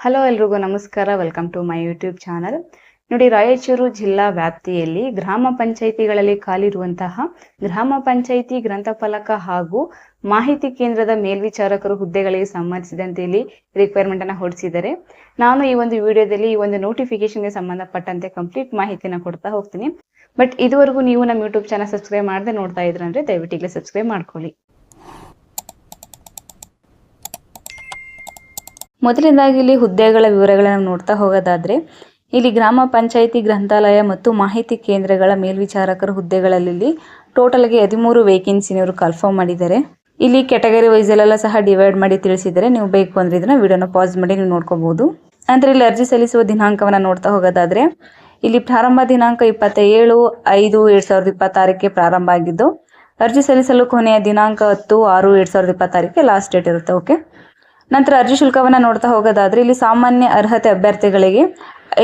Hello ಎಲ್ರಿಗೂ ನಮಸ್ಕಾರ. Welcome to my YouTube channel. ನೋಡಿ, ರಾಯಚೂರು ಜಿಲ್ಲಾ ವ್ಯಾಪ್ತಿಯಲ್ಲಿ ಗ್ರಾಮ ಪಂಚಾಯಿತಿಗಳಲ್ಲಿ ಖಾಲಿರುವಂತಹ ಗ್ರಾಮ ಪಂಚಾಯಿತಿ ಗ್ರಂಥಪಾಲಕ ಹಾಗೂ ಮಾಹಿತಿ ಕೇಂದ್ರದ ಮೇಲ್ವಿಚಾರಕರು ಹುದ್ದೆಗಳಿಗೆ ಸಂಬಂಧಿಸಿದಂತೆ ಇಲ್ಲಿ ರಿಕ್ವೈರ್ಮೆಂಟ್ ಅನ್ನ ಹೊರಡಿಸಿದ್ದಾರೆ. ನಾನು ಈ ಒಂದು ವಿಡಿಯೋದಲ್ಲಿ ಈ ಒಂದು ನೋಟಿಫಿಕೇಶನ್ಗೆ ಸಂಬಂಧಪಟ್ಟಂತೆ ಕಂಪ್ಲೀಟ್ ಮಾಹಿತಿನ ಕೊಡ್ತಾ ಹೋಗ್ತೀನಿ. ಬಟ್ ಇದುವರೆಗೂ ನೀವು ನಮ್ಮ ಯೂಟ್ಯೂಬ್ ಚಾನಲ್ ಸಬ್ಸ್ಕ್ರೈಬ್ ಮಾಡದೆ ನೋಡ್ತಾ ಇದ್ರಂದ್ರೆ ದಯವಿಟ್ಟು ಈಗಲೇ ಸಬ್ಸ್ಕ್ರೈಬ್ ಮಾಡ್ಕೊಳ್ಳಿ. ಮೊದಲನೇದಾಗಿ ಇಲ್ಲಿ ಹುದ್ದೆಗಳ ವಿವರಗಳನ್ನು ನೋಡ್ತಾ ಹೋಗೋದಾದ್ರೆ, ಇಲ್ಲಿ ಗ್ರಾಮ ಪಂಚಾಯಿತಿ ಗ್ರಂಥಾಲಯ ಮತ್ತು ಮಾಹಿತಿ ಕೇಂದ್ರಗಳ ಮೇಲ್ವಿಚಾರಕರ ಹುದ್ದೆಗಳಲ್ಲಿ ಟೋಟಲ್ಗೆ 13 ವೇಕೆನ್ಸಿನ ಇವರು ಕನ್ಫರ್ಮ್ ಮಾಡಿದ್ದಾರೆ. ಇಲ್ಲಿ ಕ್ಯಾಟಗರಿ ವೈಸ್ ಎಲ್ಲ ಸಹ ಡಿವೈಡ್ ಮಾಡಿ ತಿಳಿಸಿದರೆ, ನೀವು ಬೇಕು ಅಂದ್ರೆ ಇದನ್ನ ವಿಡಿಯೋನ ಪಾಸ್ ಮಾಡಿ ನೀವು ನೋಡ್ಕೋಬಹುದು. ನಂತರ ಇಲ್ಲಿ ಅರ್ಜಿ ಸಲ್ಲಿಸುವ ದಿನಾಂಕವನ್ನ ನೋಡ್ತಾ ಹೋಗೋದಾದ್ರೆ, ಇಲ್ಲಿ ಪ್ರಾರಂಭ ದಿನಾಂಕ 27/5/2026ಕ್ಕೆ ಪ್ರಾರಂಭ ಆಗಿದ್ದು, ಅರ್ಜಿ ಸಲ್ಲಿಸಲು ಕೊನೆಯ ದಿನಾಂಕ 10/6/2026ಕ್ಕೆ ಲಾಸ್ಟ್ ಡೇಟ್ ಇರುತ್ತೆ. ಓಕೆ. ನಂತರ ಅರ್ಜಿ ಶುಲ್ಕವನ್ನ ನೋಡ್ತಾ ಹೋಗೋದಾದ್ರೆ, ಇಲ್ಲಿ ಸಾಮಾನ್ಯ ಅರ್ಹತೆ ಅಭ್ಯರ್ಥಿಗಳಿಗೆ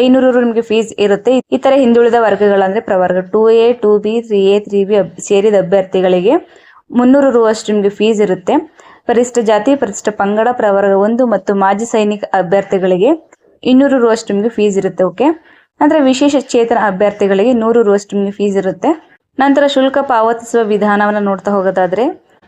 500 ರು ನಿಮಗೆ ಫೀಸ್ ಇರುತ್ತೆ. ಇತರ ಹಿಂದುಳಿದ ವರ್ಗಗಳಂದ್ರೆ ಪ್ರವರ್ಗ 2A 2B 3A 3B ಸೇರಿದ ಅಭ್ಯರ್ಥಿಗಳಿಗೆ 300 ರು ಅಷ್ಟು ನಿಮಗೆ ಫೀಸ್ ಇರುತ್ತೆ. ಪರಿಶಿಷ್ಟ ಜಾತಿ, ಪರಿಶಿಷ್ಟ ಪಂಗಡ, ಪ್ರವರ್ಗ 1 ಮತ್ತು ಮಾಜಿ ಸೈನಿಕ ಅಭ್ಯರ್ಥಿಗಳಿಗೆ 200 ರು ಅಷ್ಟು ನಿಮಗೆ ಫೀಸ್ ಇರುತ್ತೆ. ಓಕೆ. ನಂತರ ವಿಶೇಷ ಚೇತನ ಅಭ್ಯರ್ಥಿಗಳಿಗೆ 100 ರು ಅಷ್ಟು ನಿಮಗೆ ಫೀಸ್ ಇರುತ್ತೆ. ನಂತರ ಶುಲ್ಕ ಪಾವತಿಸುವ ವಿಧಾನವನ್ನು ನೋಡ್ತಾ ಹೋಗೋದಾದ್ರೆ,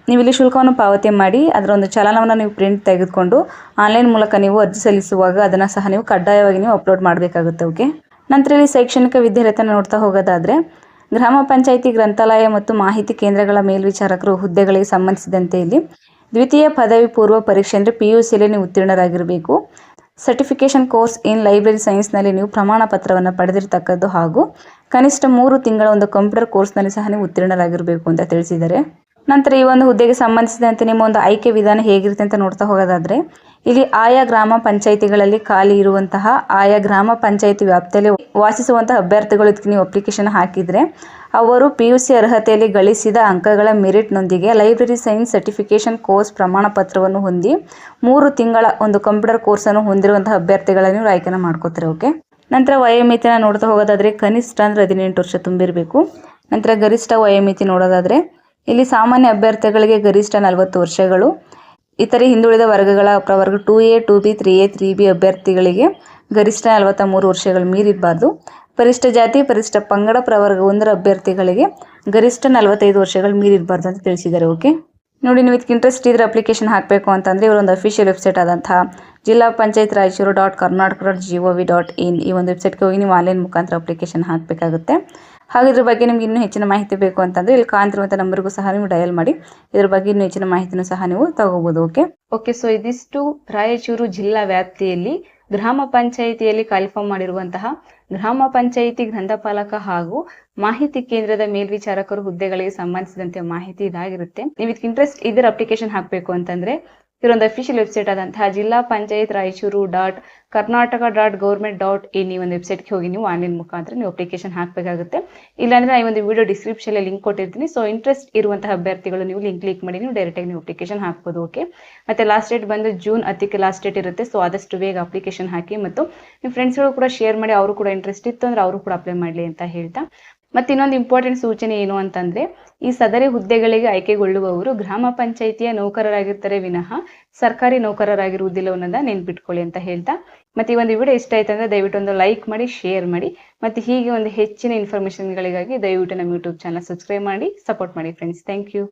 ನೀವು ಇಲ್ಲಿ ಶುಲ್ಕವನ್ನು ಪಾವತಿ ಮಾಡಿ ಅದರ ಒಂದು ಚಲನವನ್ನು ನೀವು ಪ್ರಿಂಟ್ ತೆಗೆದುಕೊಂಡು ಆನ್ಲೈನ್ ಮೂಲಕ ನೀವು ಅರ್ಜಿ ಸಲ್ಲಿಸುವಾಗ ಅದನ್ನು ಸಹ ನೀವು ಕಡ್ಡಾಯವಾಗಿ ನೀವು ಅಪ್ಲೋಡ್ ಮಾಡಬೇಕಾಗುತ್ತೆ. ಓಕೆ. ನಂತರ ಇಲ್ಲಿ ಶೈಕ್ಷಣಿಕ ವಿದ್ಯಾರ್ಹತೆ ನೋಡ್ತಾ ಹೋಗೋದಾದ್ರೆ, ಗ್ರಾಮ ಪಂಚಾಯಿತಿ ಗ್ರಂಥಾಲಯ ಮತ್ತು ಮಾಹಿತಿ ಕೇಂದ್ರಗಳ ಮೇಲ್ವಿಚಾರಕರು ಹುದ್ದೆಗಳಿಗೆ ಸಂಬಂಧಿಸಿದಂತೆ ಇಲ್ಲಿ ದ್ವಿತೀಯ ಪದವಿ ಪೂರ್ವ ಪರೀಕ್ಷೆ ಅಂದರೆ PUCಯಲ್ಲಿ ನೀವು ಉತ್ತೀರ್ಣರಾಗಿರಬೇಕು. ಸರ್ಟಿಫಿಕೇಶನ್ ಕೋರ್ಸ್ ಇನ್ ಲೈಬ್ರರಿ ಸೈನ್ಸ್ನಲ್ಲಿ ನೀವು ಪ್ರಮಾಣ ಪತ್ರವನ್ನು ಪಡೆದಿರತಕ್ಕದ್ದು ಹಾಗೂ ಕನಿಷ್ಠ 3 ತಿಂಗಳ ಒಂದು ಕಂಪ್ಯೂಟರ್ ಕೋರ್ಸ್ನಲ್ಲಿ ಸಹ ನೀವು ಉತ್ತೀರ್ಣರಾಗಿರಬೇಕು ಅಂತ ತಿಳಿಸಿದ್ದಾರೆ. ನಂತರ ಈ ಒಂದು ಹುದ್ದೆಗೆ ಸಂಬಂಧಿಸಿದಂತೆ ನಿಮ್ಮ ಒಂದು ಆಯ್ಕೆ ವಿಧಾನ ಹೇಗಿರುತ್ತೆ ಅಂತ ನೋಡ್ತಾ ಹೋಗೋದಾದ್ರೆ, ಇಲ್ಲಿ ಆಯಾ ಗ್ರಾಮ ಪಂಚಾಯಿತಿಗಳಲ್ಲಿ ಖಾಲಿ ಇರುವಂತಹ ಆಯಾ ಗ್ರಾಮ ಪಂಚಾಯಿತಿ ವ್ಯಾಪ್ತಿಯಲ್ಲಿ ವಾಸಿಸುವಂತಹ ಅಭ್ಯರ್ಥಿಗಳು ಇದಕ್ಕೆ ನೀವು ಅಪ್ಲಿಕೇಶನ್ ಹಾಕಿದರೆ ಅವರು PUC ಅರ್ಹತೆಯಲ್ಲಿ ಗಳಿಸಿದ ಅಂಕಗಳ ಮೆರಿಟ್ನೊಂದಿಗೆ ಲೈಬ್ರರಿ ಸೈನ್ಸ್ ಸರ್ಟಿಫಿಕೇಶನ್ ಕೋರ್ಸ್ ಪ್ರಮಾಣ ಪತ್ರವನ್ನು ಹೊಂದಿ 3 ತಿಂಗಳ ಒಂದು ಕಂಪ್ಯೂಟರ್ ಕೋರ್ಸನ್ನು ಹೊಂದಿರುವಂತಹ ಅಭ್ಯರ್ಥಿಗಳನ್ನು ನೀವು ಆಯ್ಕೆನ ಮಾಡ್ಕೋತಾರೆ. ಓಕೆ. ನಂತರ ವಯೋಮಿತಿನ ನೋಡ್ತಾ ಹೋಗೋದಾದ್ರೆ, ಕನಿಷ್ಠ ಅಂದ್ರೆ 18 ವರ್ಷ ತುಂಬಿರಬೇಕು. ನಂತರ ಗರಿಷ್ಠ ವಯೋಮಿತಿ ನೋಡೋದಾದ್ರೆ, ಇಲ್ಲಿ ಸಾಮಾನ್ಯ ಅಭ್ಯರ್ಥಿಗಳಿಗೆ ಗರಿಷ್ಠ 40 ವರ್ಷಗಳು, ಇತರೆ ಹಿಂದುಳಿದ ವರ್ಗಗಳ ಪ್ರವರ್ಗ 2A 2B 3A 3B ಅಭ್ಯರ್ಥಿಗಳಿಗೆ ಗರಿಷ್ಠ 43 ವರ್ಷಗಳು ಮೀರಿರಬಾರ್ದು. ಪರಿಶಿಷ್ಟ ಜಾತಿ, ಪರಿಶಿಷ್ಟ ಪಂಗಡ, ಪ್ರವರ್ಗ 1 ಅಭ್ಯರ್ಥಿಗಳಿಗೆ ಗರಿಷ್ಠ 45 ವರ್ಷಗಳು ಮೀರಿರಬಾರ್ದು ಅಂತ ತಿಳಿಸಿದ್ದಾರೆ. ಓಕೆ. ನೋಡಿ, ನೀವು ಇದಕ್ಕೆ ಇಂಟ್ರೆಸ್ಟ್ ಇದ್ರೆ ಅಪ್ಲಿಕೇಶನ್ ಹಾಕಬೇಕು ಅಂತಂದರೆ ಇವರೊಂದು ಅಫಿಷಿಯಲ್ ವೆಬ್ಸೈಟ್ ಆದಂತಹ ಜಿಲ್ಲಾ ಪಂಚಾಯತ್ ರಾಯಚೂರು.karnataka.gov.in ಈ ಒಂದು ವೆಬ್ಸೈಟ್ಗೆ ಹೋಗಿ ನೀವು ಆನ್ಲೈನ್ ಮುಖಾಂತರ ಅಪ್ಲಿಕೇಶನ್ ಹಾಕಬೇಕಾಗುತ್ತೆ. ಹಾಗೆ ಇದ್ರ ಬಗ್ಗೆ ನಿಮ್ಗೆ ಇನ್ನೂ ಹೆಚ್ಚಿನ ಮಾಹಿತಿ ಬೇಕು ಅಂತಂದರೆ ಇಲ್ಲಿ ಕಾಣ್ತಿರುವಂಥ ನಂಬರ್ಗೂ ಸಹ ನೀವು ಡಯಲ್ ಮಾಡಿ ಇದ್ರ ಬಗ್ಗೆ ಇನ್ನೂ ಹೆಚ್ಚಿನ ಮಾಹಿತಿನೂ ಸಹ ನೀವು ತಗೋಬಹುದು. ಓಕೆ. ಸೊ ಇದಿಷ್ಟು ರಾಯಚೂರು ಜಿಲ್ಲಾ ವ್ಯಾಪ್ತಿಯಲ್ಲಿ ಗ್ರಾಮ ಪಂಚಾಯಿತಿಯಲ್ಲಿ ಕನ್ಫರ್ಮ್ ಮಾಡಿರುವಂತಹ ಗ್ರಾಮ ಪಂಚಾಯಿತಿ ಗ್ರಂಥಪಾಲಕ ಹಾಗೂ ಮಾಹಿತಿ ಕೇಂದ್ರದ ಮೇಲ್ವಿಚಾರಕರು ಹುದ್ದೆಗಳಿಗೆ ಸಂಬಂಧಿಸಿದಂತೆ ಮಾಹಿತಿ ಇದಾಗಿರುತ್ತೆ. ನೀವು ಇದಕ್ಕೆ ಇಂಟ್ರೆಸ್ಟ್ ಇದ್ರೆ ಅಪ್ಲಿಕೇಶನ್ ಹಾಕಬೇಕು ಅಂತಂದ್ರೆ ಇವರೊಂದು ಅಫಿಷಿಯಲ್ ವೆಬ್ಸೈಟ್ ಆದಂತಹ ಜಿಲ್ಲಾ ಪಂಚಾಯತ್ ರಾಯಚೂರು.karnataka.government.in ಈ ಒಂದು ವೆಬ್ಸೈಟ್ಗೆ ಹೋಗಿ ನೀವು ಆನ್ಲೈನ್ ಮುಖಾಂತರ ನೀವು ಅಪ್ಲಿಕೇಶನ್ ಹಾಕಬೇಕಾಗುತ್ತೆ. ಇಲ್ಲಾಂದ್ರೆ ನಾನು ಈ ಒಂದು ವಿಡಿಯೋ ಡಿಸ್ಕ್ರಿಪ್ಷನ್ ಲಿಂಕ್ ಕೊಟ್ಟಿರ್ತೀನಿ. ಸೊ ಇಂಟ್ರೆಸ್ಟ್ ಇರುವಂತಹ ಅಭ್ಯರ್ಥಿಗಳು ನೀವು ಲಿಂಕ್ ಕ್ಲಿಕ್ ಮಾಡಿ ನೀವು ಡೈರೆಕ್ಟ್ ಆಗಿ ನೀವು ಅಪ್ಲಿಕೇಶನ್ ಹಾಕಬಹುದು. ಓಕೆ. ಮತ್ತೆ ಲಾಸ್ಟ್ ಡೇಟ್ ಬಂದು ಜೂನ್ 10ಕ್ಕೆ ಲಾಸ್ಟ್ ಡೇಟ್ ಇರುತ್ತೆ. ಸೊ ಆದಷ್ಟು ಬೇಗ ಅಪ್ಲಿಕೇಶನ್ ಹಾಕಿ ಮತ್ತು ನಿಮ್ಮ ಫ್ರೆಂಡ್ಸ್ಗಳು ಕೂಡ ಶೇರ್ ಮಾಡಿ, ಅವರು ಕೂಡ ಇಂಟ್ರೆಸ್ಟ್ ಇತ್ತು ಅಂದ್ರೆ ಅವರು ಕೂಡ ಅಪ್ಲೈ ಮಾಡಲಿ ಅಂತ ಹೇಳ್ತಾ, ಮತ್ತೆ ಇನ್ನೊಂದು ಇಂಪಾರ್ಟೆಂಟ್ ಸೂಚನೆ ಏನು ಅಂತಂದ್ರೆ, ಈ ಸದರಿ ಹುದ್ದೆಗಳಿಗೆ ಆಯ್ಕೆಗೊಳ್ಳುವವರು ಗ್ರಾಮ ಪಂಚಾಯಿತಿಯ ನೌಕರರಾಗಿರ್ತಾರೆ ವಿನಃ ಸರ್ಕಾರಿ ನೌಕರರಾಗಿರುವುದಿಲ್ಲ ಅನ್ನೋದನ್ನ ನೆನ್ಪಿಟ್ಕೊಳ್ಳಿ ಅಂತ ಹೇಳ್ತಾ, ಮತ್ತೆ ಈ ಒಂದು ವಿಡಿಯೋ ಇಷ್ಟ ಆಯ್ತು ಅಂದ್ರೆ ದಯವಿಟ್ಟು ಒಂದು ಲೈಕ್ ಮಾಡಿ, ಶೇರ್ ಮಾಡಿ, ಮತ್ತೆ ಹೀಗೆ ಒಂದು ಹೆಚ್ಚಿನ ಇನ್ಫಾರ್ಮೇಶನ್ಗಳಿಗಾಗಿ ದಯವಿಟ್ಟು ನಮ್ಮ ಯೂಟ್ಯೂಬ್ ಚಾನಲ್ ಸಬ್ಸ್ಕ್ರೈಬ್ ಮಾಡಿ ಸಪೋರ್ಟ್ ಮಾಡಿ ಫ್ರೆಂಡ್ಸ್. Thank you.